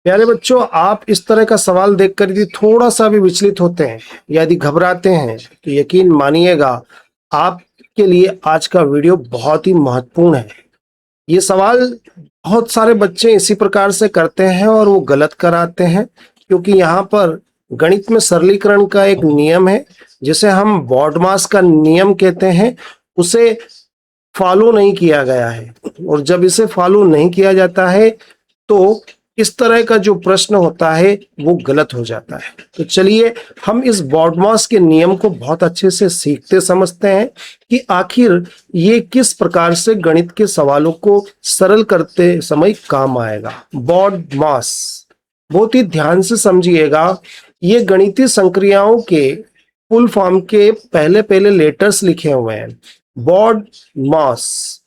प्यारे बच्चों, आप इस तरह का सवाल देखकर यदि थोड़ा सा भी विचलित होते हैं या यदि घबराते हैं तो यकीन मानिएगा, आपके लिए आज का वीडियो बहुत ही महत्वपूर्ण है। ये सवाल बहुत सारे बच्चे इसी प्रकार से करते हैं और वो गलत कराते हैं, क्योंकि यहाँ पर गणित में सरलीकरण का एक नियम है जिसे हम बॉडमास का नियम कहते हैं, उसे फॉलो नहीं किया गया है। और जब इसे फॉलो नहीं किया जाता है तो इस तरह का जो प्रश्न होता है वो गलत हो जाता है। तो चलिए हम इस बॉडमास के नियम को बहुत अच्छे से सीखते समझते हैं कि आखिर ये किस प्रकार से गणित के सवालों को सरल करते समय काम आएगा। बॉडमास बहुत ही ध्यान से समझिएगा, ये गणितीय संक्रियाओं के फुल फॉर्म के पहले पहले लेटर्स लिखे हुए हैं। बॉड मास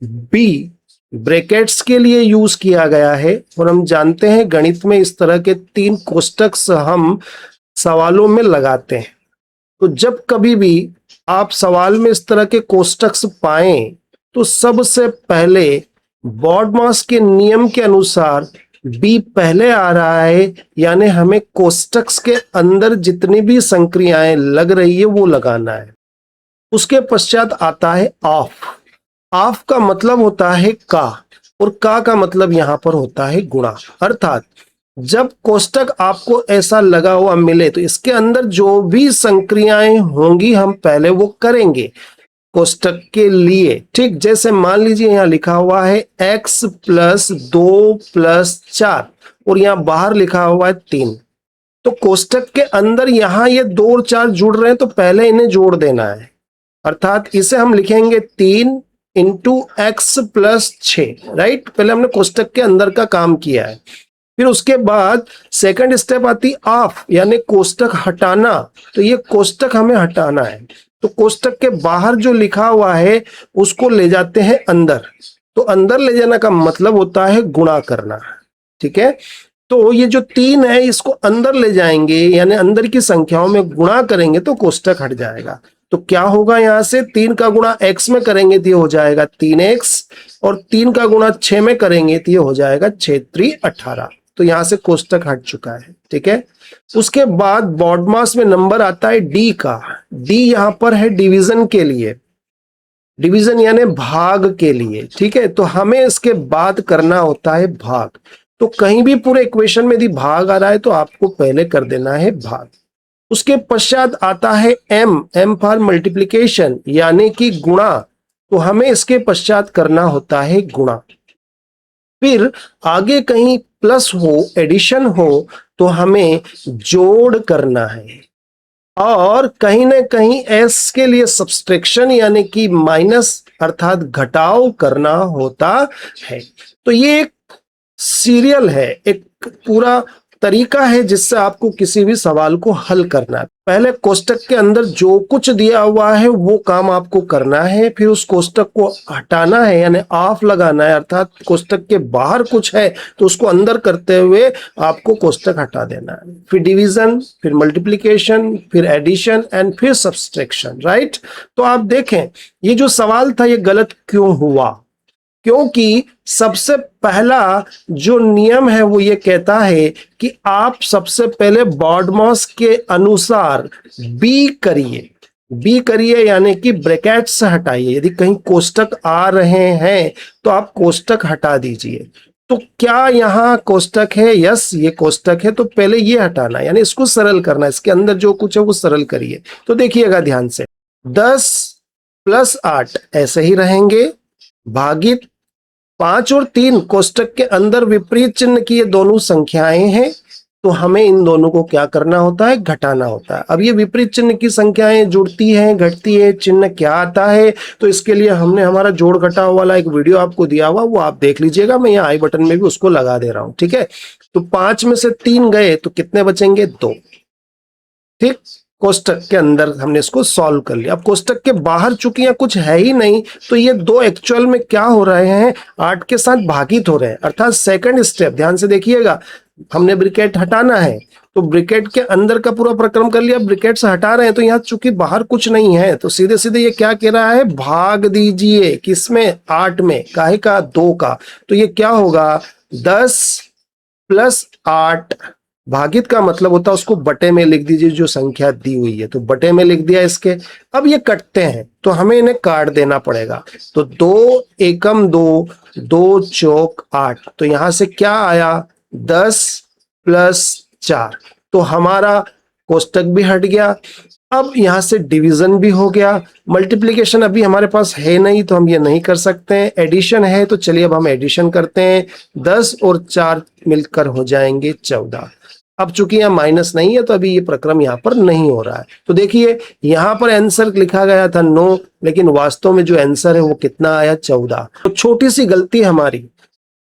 बी ब्रैकेट्स के लिए यूज किया गया है, और हम जानते हैं गणित में इस तरह के 3 कोष्टक हम सवालों में लगाते हैं। तो जब कभी भी आप सवाल में इस तरह के कोष्टक पाएं तो सबसे पहले बॉडमास के नियम के अनुसार बी पहले आ रहा है, यानी हमें कोष्टक के अंदर जितनी भी संक्रियाएं लग रही है वो लगाना है। उसके पश्चात आता है ऑफ। ऑफ का मतलब होता है का, और का मतलब यहां पर होता है गुणा। अर्थात जब कोष्टक आपको ऐसा लगा हुआ मिले तो इसके अंदर जो भी संक्रियाएं होंगी हम पहले वो करेंगे कोष्टक के लिए। ठीक, जैसे मान लीजिए यहां लिखा हुआ है x प्लस 2 प्लस 4 और यहां बाहर लिखा हुआ है 3। तो कोष्टक के अंदर यहां ये 2 और 4 जुड़ रहे हैं तो पहले इन्हें जोड़ देना है। अर्थात इसे हम लिखेंगे 3 इंटू एक्स प्लस 6। राइट, पहले हमने कोष्टक के अंदर का काम किया है। फिर उसके बाद सेकंड स्टेप आती ऑफ, यानी कोष्टक हटाना। तो ये कोष्टक हमें हटाना है, तो कोष्टक के बाहर जो लिखा हुआ है उसको ले जाते हैं अंदर। तो अंदर ले जाना का मतलब होता है गुणा करना। ठीक है, तो ये जो 3 है इसको अंदर ले जाएंगे, यानी अंदर की संख्याओं में गुणा करेंगे तो कोष्टक हट जाएगा। तो क्या होगा, यहां से 3 का गुणा x में करेंगे तो ये हो जाएगा 3x, और 3 का गुणा 6 में करेंगे तो ये हो जाएगा 6 3 18। तो यहां से कोष्टक हट चुका है। ठीक है, उसके बाद बॉडमास में नंबर आता है डी का। डी यहां पर है डिवीजन के लिए, डिवीजन यानी भाग के लिए। ठीक है, तो हमें इसके बाद करना होता है भाग। तो कहीं भी पूरे इक्वेशन में यदि भाग आ रहा है तो आपको पहले कर देना है भाग। उसके पश्चात आता है m, m फॉर मल्टीप्लिकेशन यानी कि गुणा। तो हमें इसके पश्चात करना होता है गुणा। फिर आगे कहीं प्लस हो, एडिशन हो, तो हमें जोड़ करना है। और कहीं ना कहीं s के लिए सब्सट्रैक्शन यानी कि माइनस अर्थात घटाव करना होता है। तो ये एक सीरियल है, एक पूरा तरीका है जिससे आपको किसी भी सवाल को हल करना है। पहले कोष्टक के अंदर जो कुछ दिया हुआ है वो काम आपको करना है, फिर उस कोष्टक को हटाना है यानी ऑफ लगाना है। अर्थात कोष्टक के बाहर कुछ है तो उसको अंदर करते हुए आपको कोष्टक हटा देना है। फिर डिवीजन, फिर मल्टीप्लिकेशन, फिर एडिशन एंड फिर सब्सट्रैक्शन। राइट, तो आप देखें ये जो सवाल था ये गलत क्यों हुआ, क्योंकि सबसे पहला जो नियम है वो ये कहता है कि आप सबसे पहले बॉडमास के अनुसार बी करिए। बी करिए यानी कि ब्रैकेट से हटाइए। यदि कहीं कोष्टक आ रहे हैं तो आप कोष्टक हटा दीजिए। तो क्या यहाँ कोष्टक है? यस, ये कोष्टक है, तो पहले ये हटाना यानी इसको सरल करना, इसके अंदर जो कुछ है वो सरल करिए। तो देखिएगा ध्यान से, 10 प्लस 8 ऐसे ही रहेंगे, भागित 5 और 3 कोष्टक के अंदर विपरीत चिन्ह की ये दोनों संख्याएं हैं, तो हमें इन दोनों को क्या करना होता है? घटाना होता है। अब ये विपरीत चिन्ह की संख्याएं जुड़ती हैं, घटती है, चिन्ह क्या आता है, तो इसके लिए हमने हमारा जोड़ घटाव वाला एक वीडियो आपको दिया हुआ, वो आप देख लीजिएगा। मैं यहाँ आई बटन में भी उसको लगा दे रहा हूं। ठीक है, तो 5 में से 3 गए तो कितने बचेंगे? 2। ठीक, कोष्टक के अंदर हमने इसको सॉल्व कर लिया। अब कोष्टक के बाहर चूंकि यहाँ कुछ है ही नहीं तो ये 2 एक्चुअल में क्या हो रहे हैं? 8 के साथ भागित हो रहे हैं। अर्थात सेकंड स्टेप, ध्यान से देखिएगा, हमने ब्रैकेट हटाना है तो ब्रैकेट के अंदर का पूरा प्रक्रम कर लिया, ब्रैकेट से हटा रहे हैं तो यहाँ चूंकि बाहर कुछ नहीं है तो सीधे सीधे ये क्या कह रहा है? भाग दीजिए। किसमें? 8 में। काहे का? 2 का। तो ये क्या होगा? 10 प्लस 8 भागित का मतलब होता है उसको बटे में लिख दीजिए, जो संख्या दी हुई है तो बटे में लिख दिया इसके। अब ये कटते हैं तो हमें इन्हें काट देना पड़ेगा। तो 2 एकम 2, 2 चौक 8, तो यहां से क्या आया 10 प्लस 4, तो हमारा कोष्टक भी हट गया। अब यहां से डिवीजन भी हो गया। मल्टीप्लिकेशन अभी हमारे पास है नहीं तो हम ये नहीं कर सकते हैं। एडिशन है तो चलिए अब हम एडिशन करते हैं। 10 और 4 मिलकर हो जाएंगे 14। अब चूंकि यहाँ माइनस नहीं है तो अभी ये प्रक्रम यहाँ पर नहीं हो रहा है। तो देखिए यहाँ पर आंसर लिखा गया था 9, लेकिन वास्तव में जो आंसर है वो कितना आया 14। तो छोटी सी गलती हमारी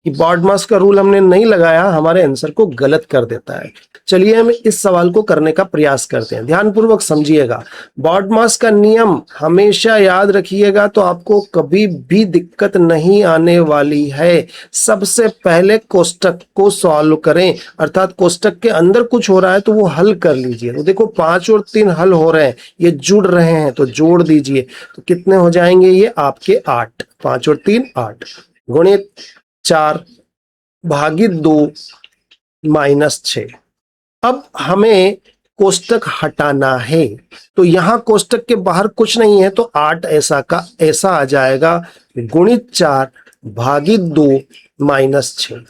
कि बॉडमास का रूल हमने नहीं लगाया, हमारे आंसर को गलत कर देता है। चलिए हम इस सवाल को करने का प्रयास करते हैं। ध्यानपूर्वक समझिएगा, बॉडमास का नियम हमेशा याद रखिएगा तो आपको कभी भी दिक्कत नहीं आने वाली है। सबसे पहले कोष्टक को सॉल्व करें, अर्थात कोष्टक के अंदर कुछ हो रहा है तो वो हल कर लीजिए। तो देखो 5 और 3 हल हो रहे हैं, ये जुड़ रहे हैं तो जोड़ दीजिए। तो कितने हो जाएंगे ये आपके 8, 5 और 3 8, गुणित 4 भागित 2 माइनस 6। अब हमें कोष्टक हटाना है तो यहां कोष्टक के बाहर कुछ नहीं है तो 8 ऐसा का ऐसा आ जाएगा, गुणित 4 भागित 2 माइनस 6।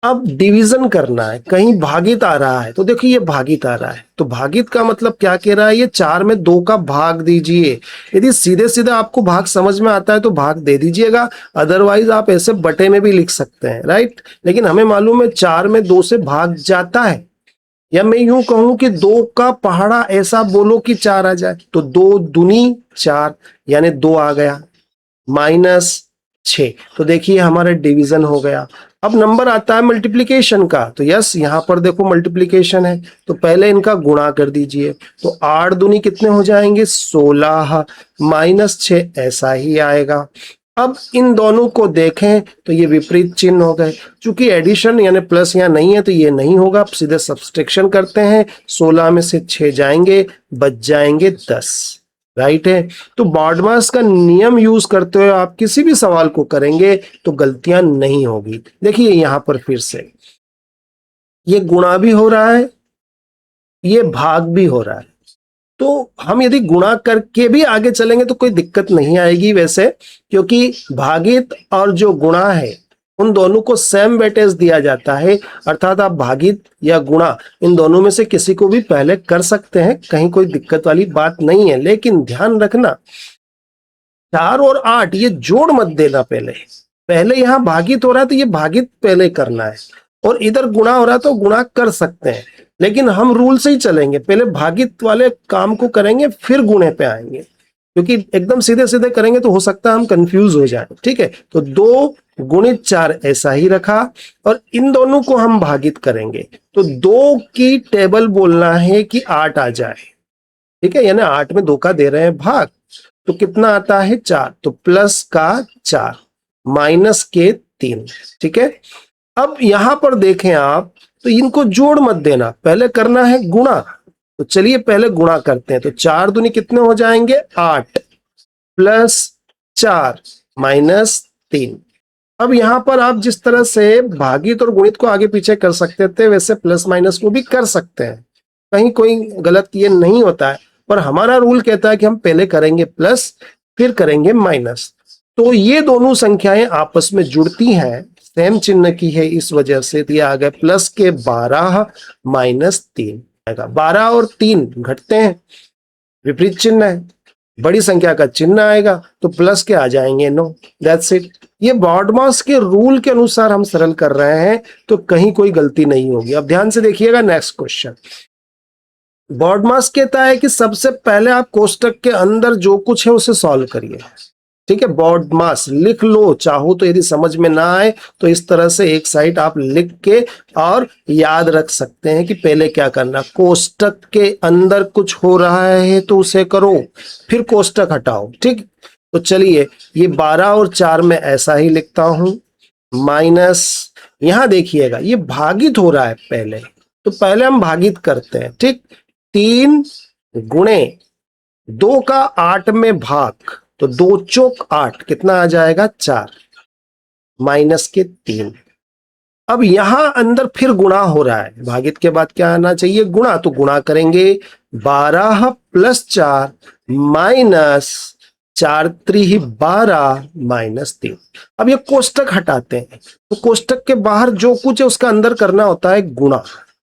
अब डिवीजन करना है, कहीं भागित आ रहा है तो देखिए ये भागित आ रहा है तो भागित का मतलब क्या कह रहा है, ये 4 में 2 का भाग दीजिए। यदि सीधे सीधे आपको भाग समझ में आता है तो भाग दे दीजिएगा, अदरवाइज आप ऐसे बटे में भी लिख सकते हैं, राइट। लेकिन हमें मालूम है 4 में 2 से भाग जाता है, या मैं यूं कहूं कि 2 का पहाड़ा ऐसा बोलो कि 4 आ जाए, तो 2 दूनी 4 यानी 2 आ गया, माइनस 6। तो देखिए हमारा डिवीजन हो गया। अब नंबर आता है मल्टीप्लिकेशन का, तो यस यहां पर देखो मल्टीप्लिकेशन है तो पहले इनका गुणा कर दीजिए। तो 8 दूनी कितने हो जाएंगे 16, माइनस 6 ऐसा ही आएगा। अब इन दोनों को देखें तो ये विपरीत चिन्ह हो गए, चूंकि एडिशन यानी प्लस यहाँ नहीं है तो ये नहीं होगा। अब सीधे सब्सट्रैक्शन करते हैं, 16 में से 6 जाएंगे, बच जाएंगे 10, राइट है। तो बॉडमास का नियम यूज करते हुए आप किसी भी सवाल को करेंगे तो गलतियां नहीं होगी। देखिए यहां पर फिर से ये गुणा भी हो रहा है, ये भाग भी हो रहा है, तो हम यदि गुणा करके भी आगे चलेंगे तो कोई दिक्कत नहीं आएगी वैसे, क्योंकि भागित और जो गुणा है उन दोनों को सेम वेटेज दिया जाता है। अर्थात आप भागित या गुणा इन दोनों में से किसी को भी पहले कर सकते हैं, कहीं कोई दिक्कत वाली बात नहीं है। लेकिन ध्यान रखना 4 और 8 ये जोड़ मत देना, पहले पहले यहाँ भागित हो रहा है तो ये भागित पहले करना है, और इधर गुणा हो रहा है तो गुणा कर सकते हैं, लेकिन हम रूल से ही चलेंगे, पहले भागित वाले काम को करेंगे फिर गुणे पे आएंगे, क्योंकि एकदम सीधे सीधे करेंगे तो हो सकता है हम कंफ्यूज हो जाएं। ठीक है, तो 2 गुणित 4 ऐसा ही रखा, और इन दोनों को हम भागित करेंगे तो 2 की टेबल बोलना है कि 8 आ जाए। ठीक है, यानी 8 में 2 का दे रहे हैं भाग, तो कितना आता है 4, तो प्लस का 4 माइनस के 3। ठीक है, अब यहां पर देखें आप तो इनको जोड़ मत देना, पहले करना है गुणा। तो चलिए पहले गुणा करते हैं, तो 4 दूनी कितने हो जाएंगे 8, प्लस 4 माइनस 3। अब यहां पर आप जिस तरह से भागित और गुणित को आगे पीछे कर सकते थे वैसे प्लस माइनस को भी कर सकते हैं, कहीं कोई गलत ये नहीं होता है, पर हमारा रूल कहता है कि हम पहले करेंगे प्लस फिर करेंगे माइनस। तो ये दोनों संख्याएं आपस में जुड़ती हैं, सेम चिन्ह की है, इस वजह से दिया गया प्लस के 12 माइनस 3 आएगा। 12 और 3 घटते हैं, विपरीत चिन्ह है, बड़ी संख्या का चिन्ह आएगा तो प्लस के आ जाएंगे 9। That's it. ये बॉडमास के रूल के अनुसार हम सरल कर रहे हैं तो कहीं कोई गलती नहीं होगी। अब ध्यान से देखिएगा नेक्स्ट क्वेश्चन। बॉडमास कहता है कि सबसे पहले आप कोष्टक के अंदर जो कुछ है उसे सॉल्व करिए। ठीक है, बॉडमास लिख लो, चाहो तो यदि समझ में ना आए तो इस तरह से एक साइड आप लिख के और याद रख सकते हैं कि पहले क्या करना। कोष्टक के अंदर कुछ हो रहा है तो उसे करो, फिर कोष्टक हटाओ। ठीक, तो चलिए ये 12 और 4 में ऐसा ही लिखता हूं, माइनस यहां देखिएगा ये भागित हो रहा है पहले, तो पहले हम भागित करते हैं। ठीक, 3 गुणे 2 का 8 में भाग, तो 2 चौक 8 कितना आ जाएगा 4 माइनस के 3। अब यहां अंदर फिर गुणा हो रहा है, भागित के बाद क्या आना चाहिए, गुणा। तो गुणा करेंगे 12 + 4 माइनस 4 3 12 माइनस 3। अब ये कोष्टक हटाते हैं, तो कोष्टक के बाहर जो कुछ है उसका अंदर करना होता है गुणा,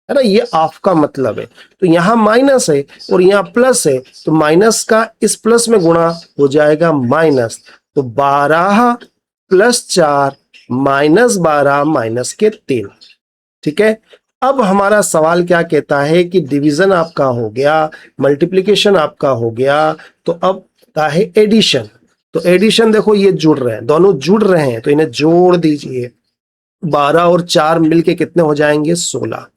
है ना, ये ऑफ का मतलब है। तो यहाँ माइनस है और यहाँ प्लस है, तो माइनस का इस प्लस में गुणा हो जाएगा माइनस। तो 12 + 4 माइनस 12 माइनस के 3। ठीक है। अब हमारा सवाल क्या कहता है कि डिवीजन आपका हो गया, मल्टीप्लिकेशन आपका हो गया, तो अब आता है एडिशन। तो एडिशन देखो, ये जुड़ रहे हैं, दोनों जुड़ रहे हैं, तो इन्हें जोड़ दीजिए। 12 और 4 मिलके कितने हो जाएंगे, 16।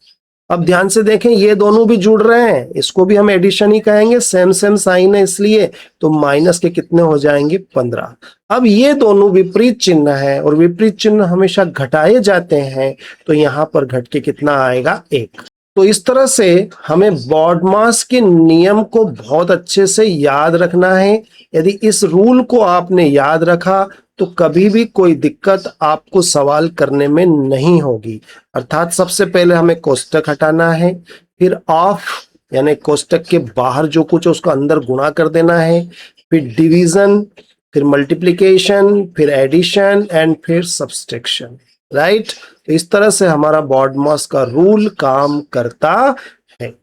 अब ध्यान से देखें, ये दोनों भी जुड़ रहे हैं, इसको भी हम एडिशन ही कहेंगे, सेम सेम साइन है इसलिए। तो माइनस के कितने हो जाएंगे, 15। अब ये दोनों विपरीत चिन्ह है और विपरीत चिन्ह हमेशा घटाए जाते हैं, तो यहां पर घट के कितना आएगा, 1। तो इस तरह से हमें बॉडमास के नियम को बहुत अच्छे से याद रखना है। यदि इस रूल को आपने याद रखा तो कभी भी कोई दिक्कत आपको सवाल करने में नहीं होगी। अर्थात सबसे पहले हमें कोष्टक हटाना है, फिर ऑफ यानी कोष्टक के बाहर जो कुछ है उसको अंदर गुणा कर देना है, फिर डिवीजन, फिर मल्टीप्लिकेशन, फिर एडिशन एंड फिर सब्सट्रैक्शन। राइट। तो इस तरह से हमारा बॉडमास का रूल काम करता है।